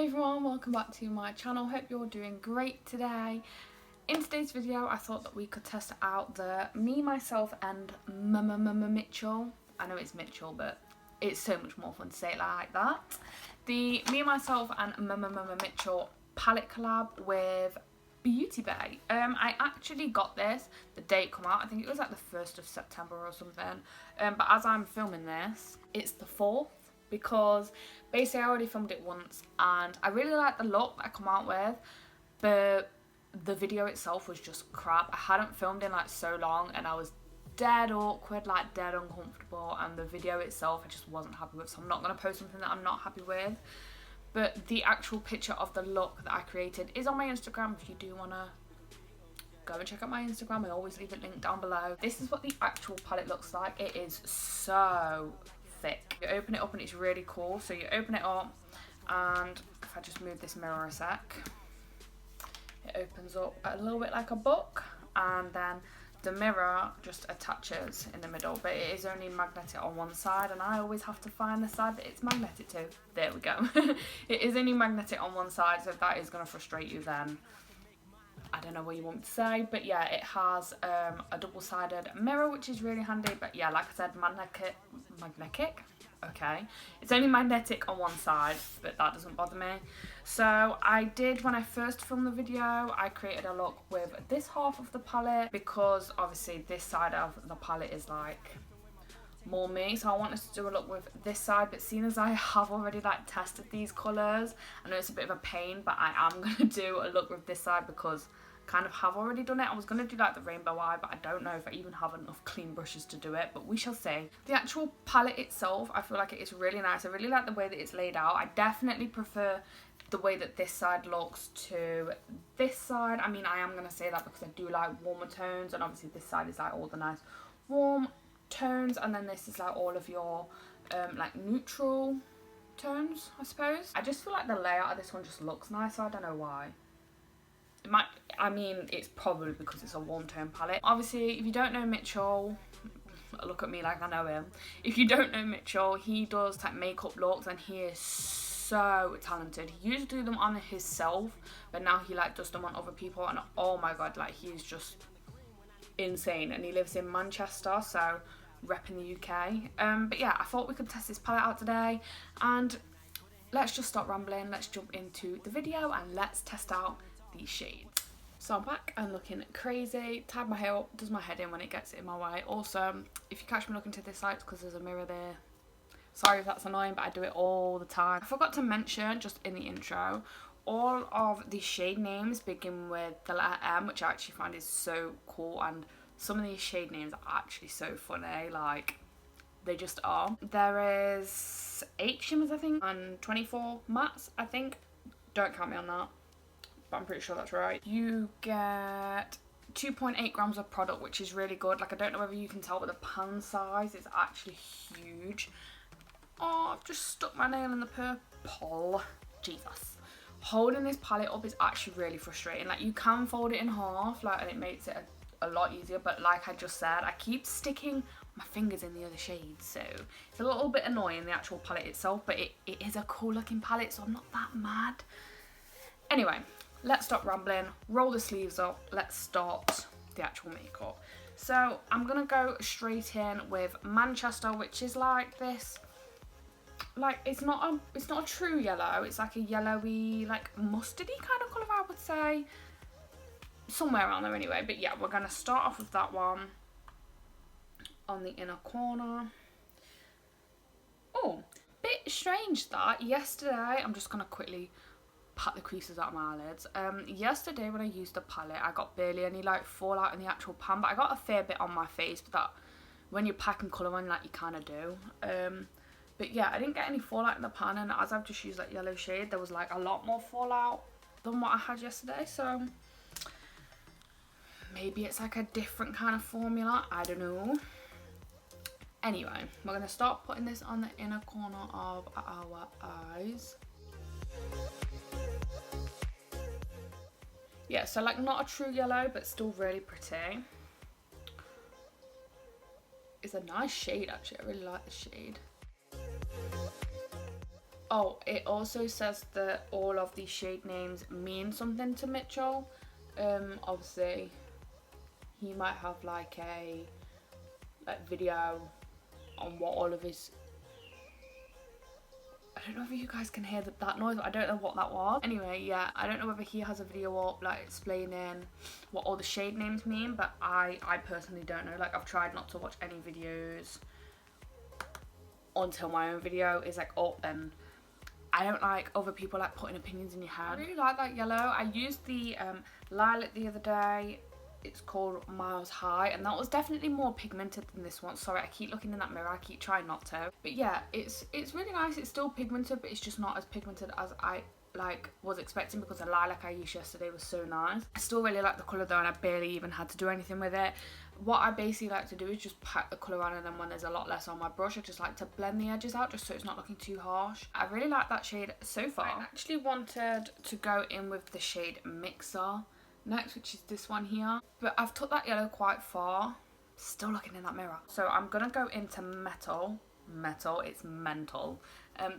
everyone, welcome back to my channel. Hope you're doing great today. In today's video I thought that we could test out the Me, Myself and Mmmmitchell. I know it's Mitchell, but it's so much more fun to say it like that. The Me, Myself and Mmmmitchell palette collab with Beauty Bay. I actually got this the day it come out. I think it was like the 1st of September or something. But as I'm filming this, it's the 4th. Because basically I already filmed it once and I really like the look that I come out with, but the video itself was just crap. I hadn't filmed in like so long and I was dead awkward, like dead uncomfortable, and the video itself I just wasn't happy with, so I'm not going to post something that I'm not happy with. But the actual picture of the look that I created is on my Instagram if you do want to go and check out my Instagram. I always leave it linked down below. This is what the actual palette looks like. It is so thick. You open it up and it's really cool. So you open it up and if I just move this mirror a sec, it opens up a little bit like a book, and then the mirror just attaches in the middle, but it is only magnetic on one side and I always have to find the side that it's magnetic to. There we go. It is only magnetic on one side, so if that is going to frustrate you, then I don't know what you want me to say. But yeah, it has a double-sided mirror, which is really handy. But yeah, like I said, magnetic. Okay, it's only magnetic on one side, but that doesn't bother me. So I did, when I first filmed the video, I created a look with this half of the palette because obviously this side of the palette is like more me, so I wanted to do a look with this side. But seeing as I have already like tested these colours, I know it's a bit of a pain, but I am going to do a look with this side because I kind of have already done it. I was going to do like the rainbow eye, but I don't know if I even have enough clean brushes to do it, but we shall see. The actual palette itself, I feel like it is really nice. I really like the way that it's laid out. I definitely prefer the way that this side looks to this side. I mean, I am going to say that because I do like warmer tones, and obviously this side is like all the nice warm tones, and then this is like all of your like neutral tones, I suppose. I just feel like the layout of this one just looks nicer. I don't know why. It might, I mean, it's probably because it's a warm tone palette. Obviously, if you don't know Mitchell, look at me like I know him. If you don't know Mitchell, he does like makeup looks and he is so talented. He used to do them on himself, but now he like does them on other people, and oh my god, like he's just insane. And he lives in Manchester, so repping the UK. But yeah, I thought we could test this palette out today, and let's just stop rambling. Let's jump into the video and let's test out these shades. So I'm back and looking crazy. Tied my hair up, does my head in when it gets in my way. Also, if you catch me looking to this side, because there's a mirror there. Sorry if that's annoying, but I do it all the time. I forgot to mention just in the intro, all of the shade names begin with the letter M, which I actually find is so cool, and some of these shade names are actually so funny, like they just are. There is 8 shimmers I think and 24 mattes I think. Don't count me on that, but I'm pretty sure that's right. You get 2.8 grams of product, which is really good. Like I don't know whether you can tell, but the pan size is actually huge. Oh, I've just stuck my nail in the purple. Jesus. Holding this palette up is actually really frustrating. Like you can fold it in half, like, and it makes it a lot easier, but like I just said, I keep sticking my fingers in the other shades, so it's a little bit annoying, the actual palette itself, but it is a cool looking palette, so I'm not that mad. Anyway, let's stop rambling, roll the sleeves up, let's start the actual makeup. So I'm gonna go straight in with Manchester, which is like this, like it's not a true yellow, it's like a yellowy, like mustardy kind of colour, I would say, somewhere around there anyway. But yeah, we're gonna start off with that one on the inner corner. Oh, bit strange that yesterday, I'm just gonna quickly pat the creases out of my eyelids. Yesterday when I used the palette, I got barely any like fallout in the actual pan, but I got a fair bit on my face, but that when you're packing colour on, like you kind of do. But yeah, I didn't get any fallout in the pan, and as I've just used like yellow shade, there was like a lot more fallout than what I had yesterday, so maybe it's like a different kind of formula, I don't know. Anyway, we're going to start putting this on the inner corner of our eyes. Yeah, so like not a true yellow, but still really pretty. It's a nice shade actually, I really like the shade. Oh, it also says that all of these shade names mean something to Mitchell. Obviously, he might have like a video on what all of his... I don't know if you guys can hear that noise, but I don't know what that was. Anyway, yeah, I don't know whether he has a video up like explaining what all the shade names mean, but I personally don't know. Like, I've tried not to watch any videos until my own video is like up, and I don't like other people like putting opinions in your head. I really like that yellow. I used the lilac the other day. It's called Miles High, and that was definitely more pigmented than this one. Sorry, I keep looking in that mirror, I keep trying not to. But yeah, it's really nice. It's still pigmented, but it's just not as pigmented as I was expecting, because the lilac I used yesterday was so nice. I still really like the colour though, and I barely even had to do anything with it. What I basically like to do is just pack the colour on, and then when there's a lot less on my brush, I just like to blend the edges out just so it's not looking too harsh. I really like that shade so far. I actually wanted to go in with the shade Mixer next, which is this one here, but I've took that yellow quite far. Still looking in that mirror. So I'm gonna go into Metal, it's mental.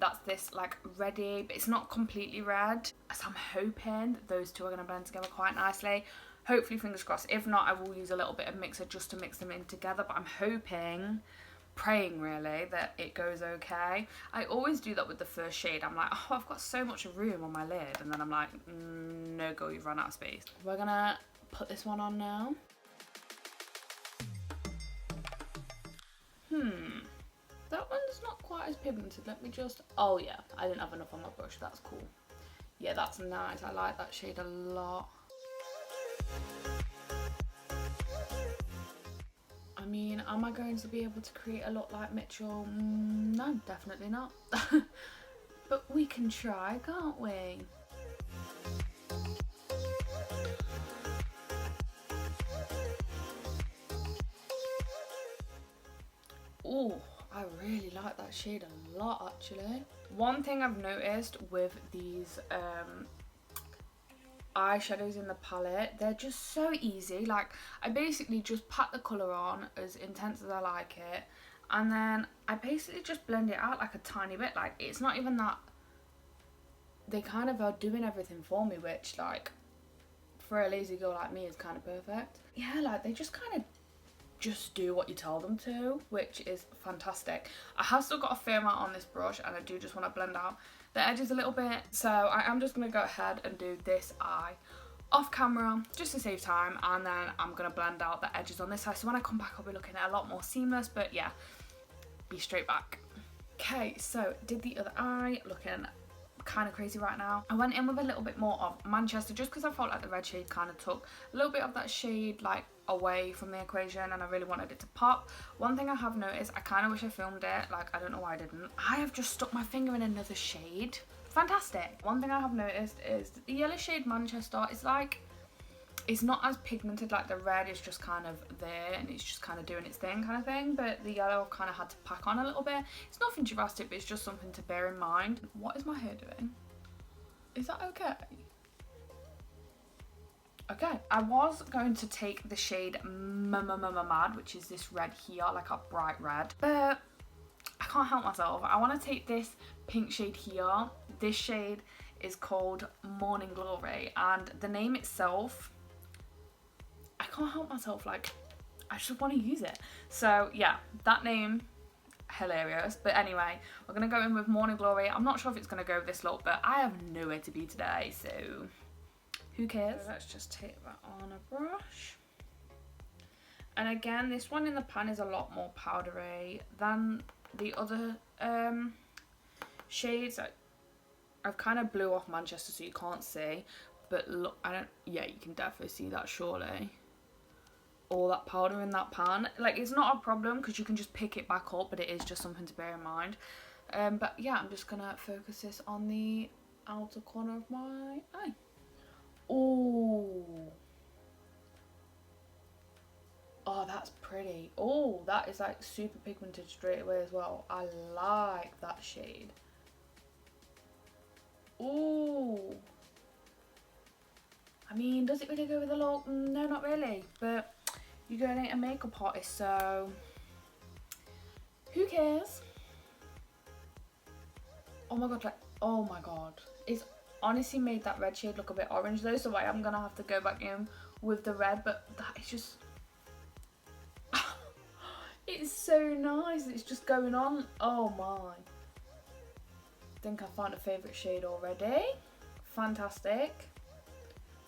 That's this like reddy, but it's not completely red. So I'm hoping that those two are gonna blend together quite nicely. Hopefully, fingers crossed. If not, I will use a little bit of mixer just to mix them in together, but I'm hoping, praying really, that it goes okay. I always do that with the first shade. I'm like, oh, I've got so much room on my lid, and then I'm like, no girl, you've run out of space. We're gonna put this one on now. That one's not quite as pigmented. Let me just, oh yeah, I didn't have enough on my brush. That's cool. Yeah, that's nice. I like that shade a lot. I mean, am I going to be able to create a look like Mitchell? No, definitely not. But we can try, can't we? Oh, I really like that shade a lot actually. One thing I've noticed with these eyeshadows in the palette, they're just so easy. Like, I basically just pat the colour on as intense as I like it, and then I basically just blend it out like a tiny bit. Like, it's not even that, they kind of are doing everything for me, which like for a lazy girl like me is kind of perfect. Yeah, like they just kind of just do what you tell them to, which is fantastic. I have still got a fair amount on this brush, and I do just want to blend out the edges a little bit, so I am just going to go ahead and do this eye off camera just to save time, and then I'm going to blend out the edges on this side, so when I come back I'll be looking at a lot more seamless. But yeah, be straight back. Okay, so did the other eye, looking kind of crazy right now. I went in with a little bit more of Manchester just because I felt like the red shade kind of took a little bit of that shade like away from the equation, and I really wanted it to pop. One thing I have noticed, I kind of wish I filmed it, like I don't know why I didn't. I have just stuck my finger in another shade. Fantastic. One thing I have noticed is that the yellow shade Manchester is like, it's not as pigmented. Like the red is just kind of there and it's just kind of doing its thing kind of thing, but the yellow I've kind of had to pack on a little bit. It's nothing drastic, but it's just something to bear in mind. What is my hair doing? Is that okay? Okay, I was going to take the shade Mad, which is this red here, like a bright red, but I can't help myself. I want to take this pink shade here. This shade is called Morning Glory, and the name itself, I can't help myself, like I just want to use it. So yeah, that name, hilarious. But anyway, we're gonna go in with Morning Glory. I'm not sure if it's gonna go with this look, but I have nowhere to be today, so who cares? So let's just take that on a brush. And again, this one in the pan is a lot more powdery than the other shades. I've kind of blew off Manchester so you can't see, but look, yeah, you can definitely see that surely. All that powder in that pan. Like, it's not a problem because you can just pick it back up, but it is just something to bear in mind. But yeah, I'm just gonna focus this on the outer corner of my eye. Oh, oh, that's pretty. Oh, that is like super pigmented straight away as well. I like that shade. Oh, I mean, does it really go with the look? No, not really, but you're going to a makeup artist, so who cares? Oh my god, like, oh my god. It's honestly made that red shade look a bit orange though, so I am gonna have to go back in with the red, but that is just, it's so nice. It's just going on. Oh my. I think I found a favourite shade already. Fantastic.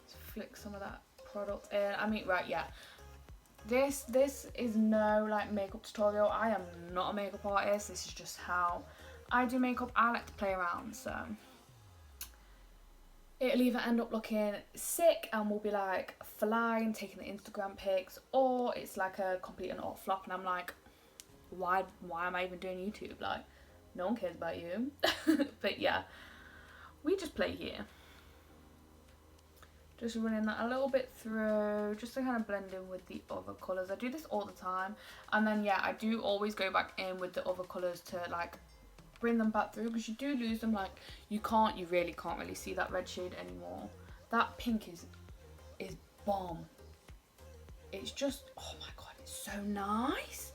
Let's flick some of that product in. I mean, right, yeah. This is no like makeup tutorial. I am not a makeup artist. This is just how I do makeup. I like to play around, so it'll either end up looking sick and we'll be like flying, taking the Instagram pics, or it's like a complete and utter flop and I'm like, why am I even doing YouTube? Like, no one cares about you. But yeah, we just play here. Just running that a little bit through, just to kind of blend in with the other colours. I do this all the time. And then, yeah, I do always go back in with the other colours to, like, bring them back through. Because you do lose them, like, you really can't see that red shade anymore. That pink is bomb. It's just, oh my god, it's so nice.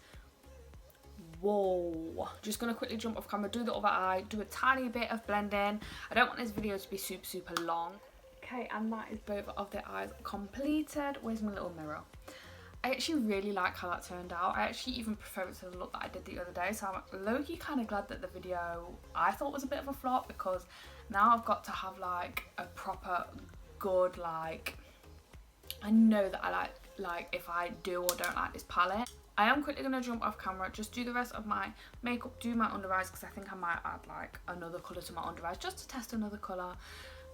Whoa. Just going to quickly jump off camera, do the other eye, do a tiny bit of blending. I don't want this video to be super long. Okay, and that is both of the eyes completed. Where's my little mirror? I actually really like how that turned out. I actually even prefer it to the look that I did the other day. So I'm low-key kind of glad that the video I thought was a bit of a flop, because now I've got to have like a proper good, like, I know that I like if I do or don't like this palette. I am quickly going to jump off camera, just do the rest of my makeup, do my under eyes, because I think I might add like another colour to my under eyes just to test another colour.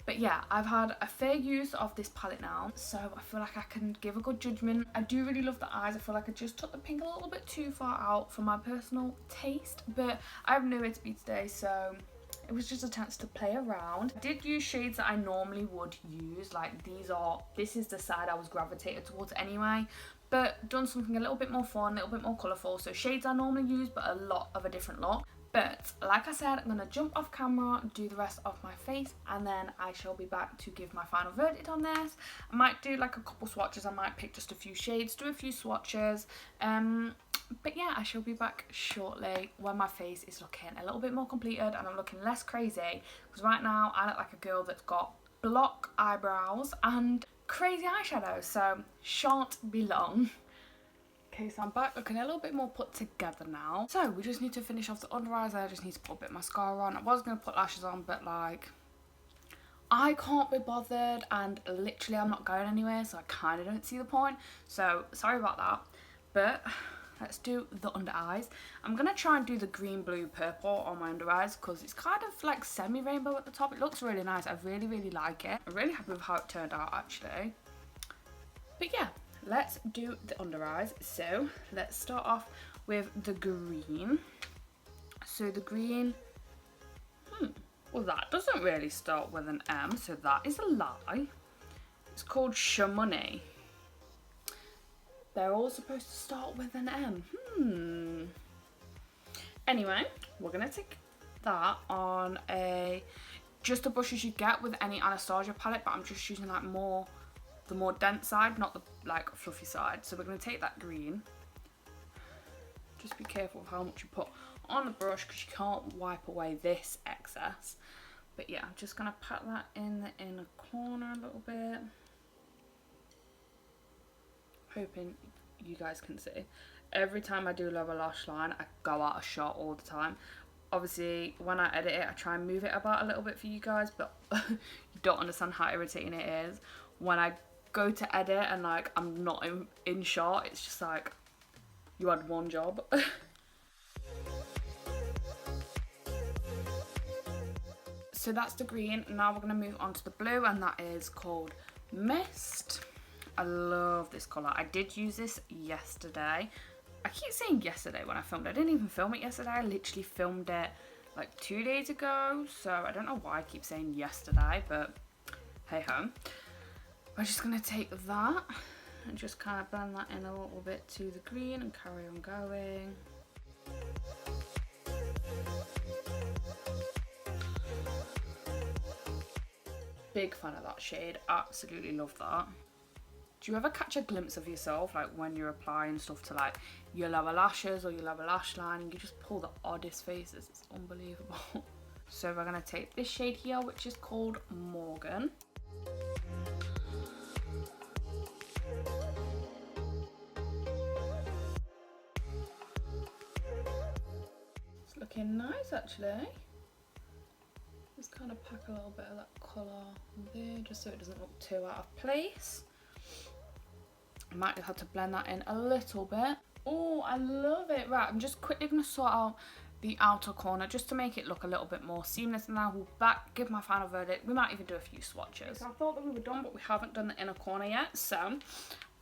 But yeah, I've had a fair use of this palette now, so I feel like I can give a good judgment. I do really love the eyes. I feel like I just took the pink a little bit too far out for my personal taste, but I have nowhere to be today, so it was just a chance to play around. I did use shades that I normally would use, like this is the side I was gravitated towards anyway, but done something a little bit more fun, a little bit more colourful. So shades I normally use, but a lot of a different look. But like I said, I'm going to jump off camera, do the rest of my face, and then I shall be back to give my final verdict on this. I might do like a couple swatches. I might pick just a few shades, do a few swatches. But yeah, I shall be back shortly when my face is looking a little bit more completed and I'm looking less crazy. Because right now I look like a girl that's got block eyebrows and crazy eyeshadow, so shan't be long. Okay, so I'm back looking a little bit more put together now. So we just need to finish off the under eyes. I just need to put a bit of mascara on. I was going to put lashes on, but like, I can't be bothered, and literally I'm not going anywhere, so I kind of don't see the point. So sorry about that, but let's do the under eyes. I'm going to try and do the green, blue, purple on my under eyes because it's kind of like semi-rainbow at the top. It looks really nice. I really like it. I'm really happy with how it turned out actually. But yeah, let's do the under eyes. So let's start off with the green. So the green, well, that doesn't really start with an M, so that is a lie. It's called Chamonix. They're all supposed to start with an M. Anyway, we're gonna take that on just the brushes you get with any Anastasia palette, but I'm just using like the more dense side, not the like fluffy side. So we're going to take that green. Just be careful of how much you put on the brush because you can't wipe away this excess. But yeah, I'm just going to pat that in the inner corner a little bit. Hoping you guys can see. Every time I do lower lash line, I go out of shot all the time. Obviously, when I edit it, I try and move it about a little bit for you guys, but you don't understand how irritating it is. When I go to edit and like I'm not in shot, it's just like, you had one job. So that's the green. Now we're going to move on to the blue, and that is called Mist. I love this colour. I did use this yesterday. I keep saying yesterday when I filmed it. I didn't even film it yesterday. I literally filmed it like 2 days ago. So I don't know why I keep saying yesterday, but hey ho. We're just going to take that and just kind of blend that in a little bit to the green and carry on going. Big fan of that shade, absolutely love that. Do you ever catch a glimpse of yourself like when you're applying stuff to like your lower lashes or your lower lash line and you just pull the oddest faces? It's unbelievable. So we're going to take this shade here, which is called Morgan. It's looking nice actually. Just kind of pack a little bit of that colour there, just so it doesn't look too out of place. I might have to blend that in a little bit. Oh, I love it. Right, I'm just quickly going to sort out the outer corner just to make it look a little bit more seamless, and I'll back, give my final verdict. We might even do a few swatches. So I thought that we were done, but we haven't done the inner corner yet, so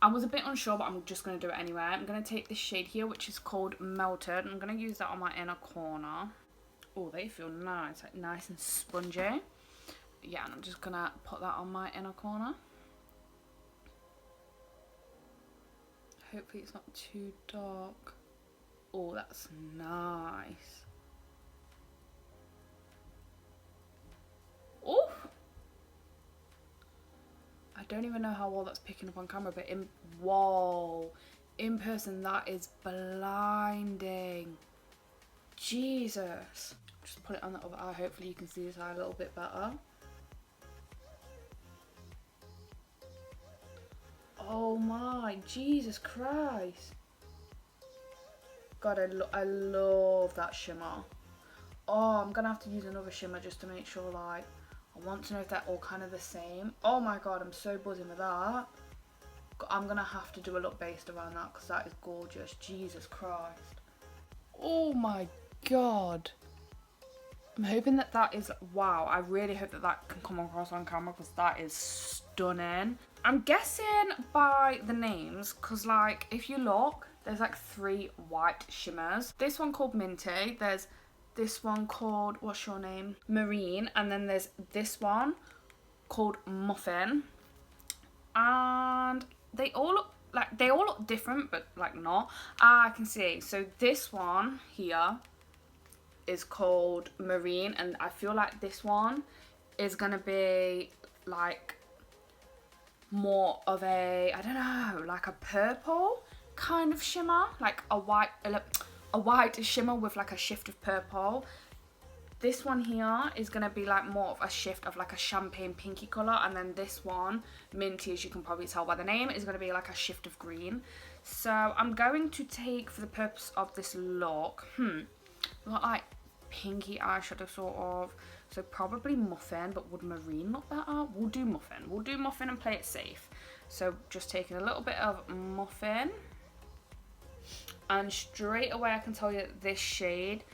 I was a bit unsure, but I'm just going to do it anyway. I'm going to take this shade here, which is called Melted. I'm going to use that on my inner corner. Oh, they feel nice, like nice and spongy. Yeah, and I'm just going to put that on my inner corner. Hopefully it's not too dark. Oh, that's nice. Oh! I don't even know how well that's picking up on camera, but whoa. In person, that is blinding. Jesus. Just put it on the other eye. Hopefully you can see this eye a little bit better. Oh my, Jesus Christ. God, I love that shimmer. Oh, I'm gonna have to use another shimmer just to make sure, like, I want to know if they're all kind of the same. Oh my God, I'm so buzzing with that. I'm gonna have to do a look based around that because that is gorgeous. Jesus Christ. Oh my God. I'm hoping that that is, wow, I really hope that that can come across on camera because that is stunning. I'm guessing by the names because, like, if you look, there's like 3 white shimmers. This one called Minty, there's this one called, what's your name? Marine, and then there's this one called Muffin. And they all look different, but like not. Ah, I can see. So this one here is called Marine, and I feel like this one is gonna be like more of a, I don't know, like a purple kind of shimmer, like a white shimmer with like a shift of purple. This one here is gonna be like more of a shift of like a champagne pinky colour, and then this one, Minty, as you can probably tell by the name, is gonna be like a shift of green. So I'm going to take, for the purpose of this look, we've got like pinky eyeshadow sort of, so probably Muffin, but would Marine look better? We'll do Muffin and play it safe. So just taking a little bit of Muffin, and straight away I can tell you that this shade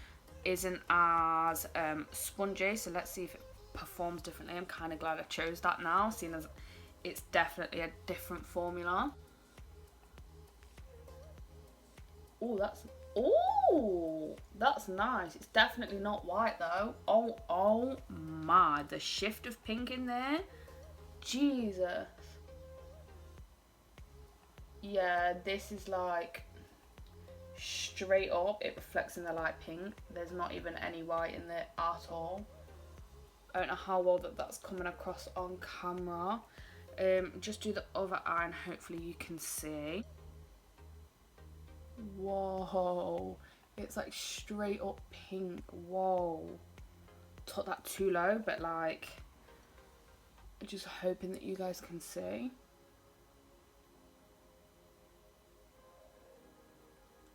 isn't as spongy, so let's see if it performs differently. I'm kind of glad I chose that now, seeing as it's definitely a different formula. Oh, that's nice. It's definitely not white though. Oh my, the shift of pink in there. Jesus. Yeah, this is like straight up, it reflects in the light pink. There's not even any white in there at all. I don't know how well that's coming across on camera. Just do the other eye and hopefully you can see. Whoa, it's like straight up pink. Whoa, took that too low, but like, just hoping that you guys can see.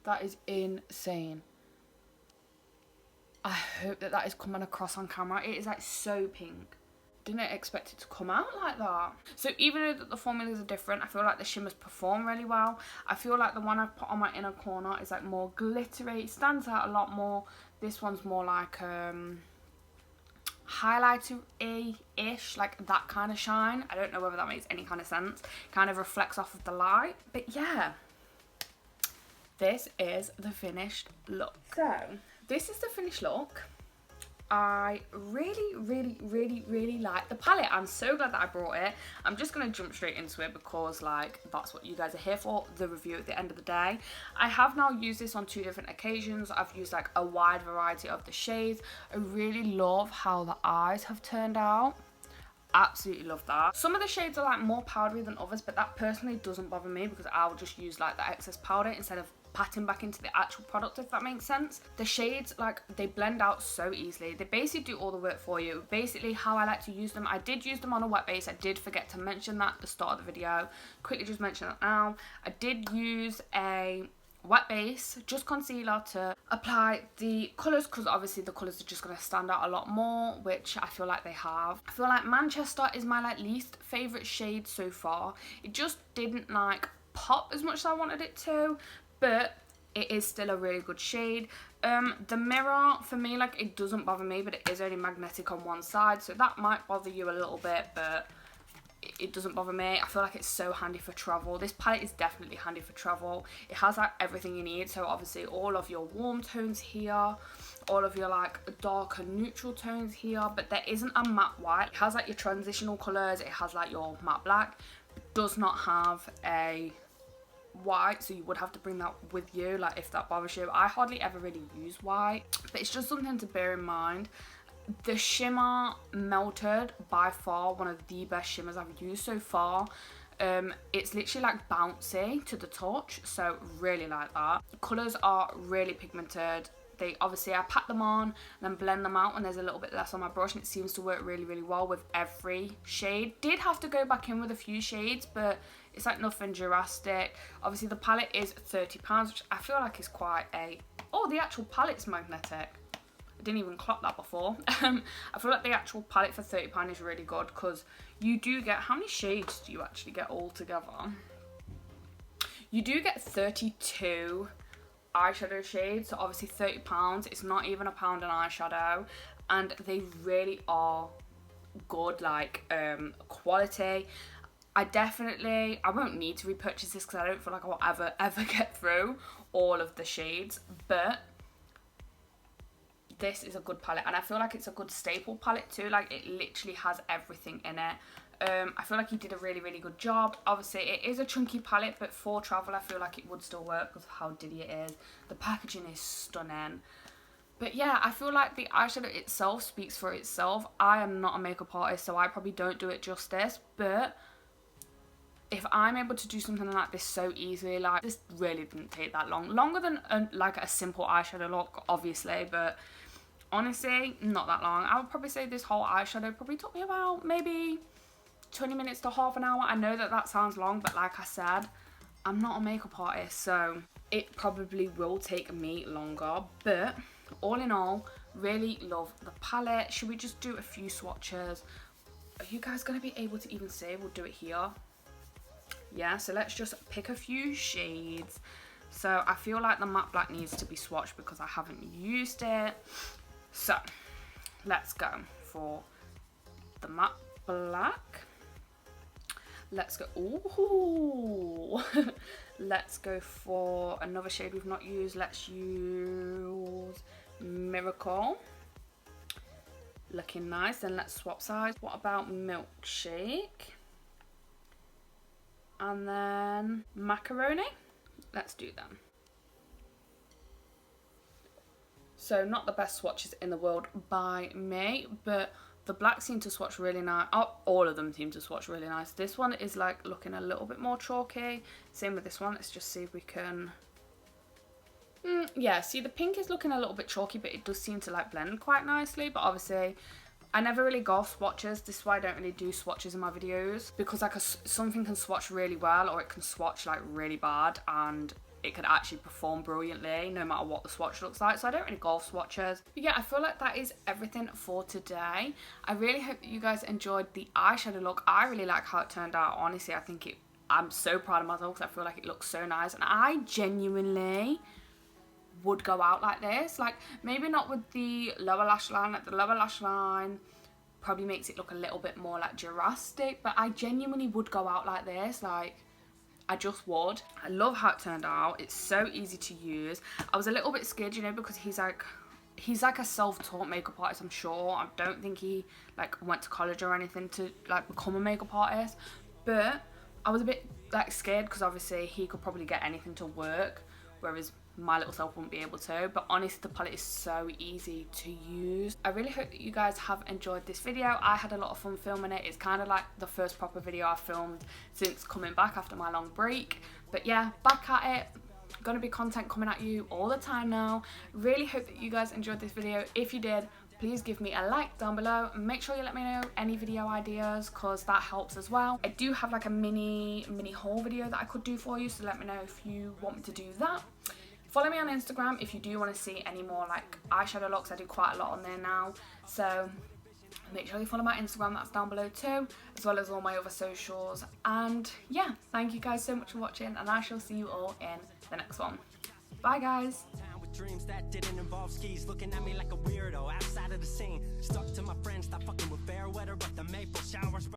That is insane. I hope that that is coming across on camera. It is like so pink. Didn't expect it to come out like that. So even though the formulas are different, I feel like the shimmers perform really well. I feel like the one I've put on my inner corner is like more glittery. It stands out a lot more. This one's more like highlighter-ish, like that kind of shine. I don't know whether that makes any kind of sense. Kind of reflects off of the light. But yeah, this is the finished look. So this is the finished look. I really like the palette. I'm so glad that I brought it. I'm just going to jump straight into it because like that's what you guys are here for, the review at the end of the day. I have now used this on 2 different occasions. I've used like a wide variety of the shades. I really love how the eyes have turned out. Absolutely love that. Some of the shades are like more powdery than others, but that personally doesn't bother me because I'll just use like the excess powder instead of patting back into the actual product, if that makes sense. The shades, like, they blend out so easily. They basically do all the work for you. Basically, how I like to use them, I did use them on a wet base. I did forget to mention that at the start of the video. Quickly just mention that now. I did use a wet base, just concealer, to apply the colours, because obviously the colours are just going to stand out a lot more, which I feel like they have. I feel like Manchester is my like least favourite shade so far. It just didn't like pop as much as I wanted it to, but it is still a really good shade. The mirror, for me, like, it doesn't bother me, but it is only magnetic on one side, so that might bother you a little bit, but it doesn't bother me. I feel like it's so handy for travel. This palette is definitely handy for travel. It has like everything you need, so obviously all of your warm tones here, all of your like darker neutral tones here, but there isn't a matte white. It has like your transitional colours, it has like your matte black. It does not have a white, so you would have to bring that with you, like, if that bothers you. I hardly ever really use white, but it's just something to bear in mind. The shimmer melted, by far one of the best shimmers I've used so far. It's literally like bouncy to the touch, so really like that. The colours are really pigmented. They obviously, I pat them on and then blend them out, and there's a little bit less on my brush, and it seems to work really, really well with every shade. Did have to go back in with a few shades, but it's like nothing drastic. Obviously the palette is £30, which I feel like is quite a... Oh, the actual palette's magnetic. I didn't even clock that before. I feel like the actual palette for £30 is really good, because you do get... How many shades do you actually get all together? You do get 32 eyeshadow shades, so obviously £30. It's not even a pound an eyeshadow, and they really are good, like, quality. I won't need to repurchase this because I don't feel like I will ever get through all of the shades, but this is a good palette, and I feel like it's a good staple palette too. Like, it literally has everything in it. I feel like he did a really, really good job. Obviously it is a chunky palette, but for travel I feel like it would still work because of how diddy it is. The packaging is stunning. But yeah, I feel like the eyeshadow itself speaks for itself. I am not a makeup artist, so I probably don't do it justice, but if I'm able to do something like this so easily, like, this really didn't take that long. Longer than like a simple eyeshadow look, obviously, but honestly, not that long. I would probably say this whole eyeshadow probably took me about maybe 20 minutes to half an hour. I know that that sounds long, but like I said, I'm not a makeup artist, so it probably will take me longer. But all in all, really love the palette. Should we just do a few swatches? Are you guys going to be able to even see? We'll do it here. Yeah, so let's just pick a few shades. So I feel like the matte black needs to be swatched because I haven't used it. So let's go for the matte black. Let's go, ooh, let's go for another shade we've not used. Let's use Miracle. Looking nice. Then let's swap sides. What about Milkshake? And then Macaroni. Let's do them. So not the best swatches in the world by me, but the black seem to swatch really nice. Oh, all of them seem to swatch really nice. This one is like looking a little bit more chalky. Same with this one. Let's just see if we can... yeah, see, the pink is looking a little bit chalky, but it does seem to like blend quite nicely. But obviously I never really go off swatches. This is why I don't really do swatches in my videos, because like something can swatch really well, or it can swatch like really bad, and it could actually perform brilliantly no matter what the swatch looks like. So I don't really go off swatches. But yeah, I feel like that is everything for today. I really hope that you guys enjoyed the eyeshadow look. I really like how it turned out. Honestly, I'm so proud of myself because I feel like it looks so nice, and I genuinely would go out like this. Like, maybe not with the lower lash line. Like, the lower lash line probably makes it look a little bit more like drastic, but I genuinely would go out like this. Like, I just would. I love how it turned out. It's so easy to use. I was a little bit scared, you know, because he's like a self-taught makeup artist, I'm sure. I don't think he like went to college or anything to like become a makeup artist, but I was a bit like scared because obviously he could probably get anything to work, whereas my little self wouldn't be able to. But honestly, the palette is so easy to use. I really hope that you guys have enjoyed this video. I had a lot of fun filming it. It's kind of like the first proper video I've filmed since coming back after my long break. But yeah, back at it, Gonna be content coming at you all the time now. Really hope that you guys enjoyed this video. If you did, please give me a like down below and make sure you let me know any video ideas, because that helps as well. I do have like a mini haul video that I could do for you, so let me know if you want me to do that. Follow me on Instagram if you do want to see any more like eyeshadow looks. I do quite a lot on there now, so make sure you follow my Instagram, that's down below too, as well as all my other socials. And yeah, thank you guys so much for watching, and I shall see you all in the next one. Bye guys. Dreams that didn't involve skis, looking at me like a weirdo outside of the scene. Stuck to my friends, stop fucking with fair weather, but the maple showers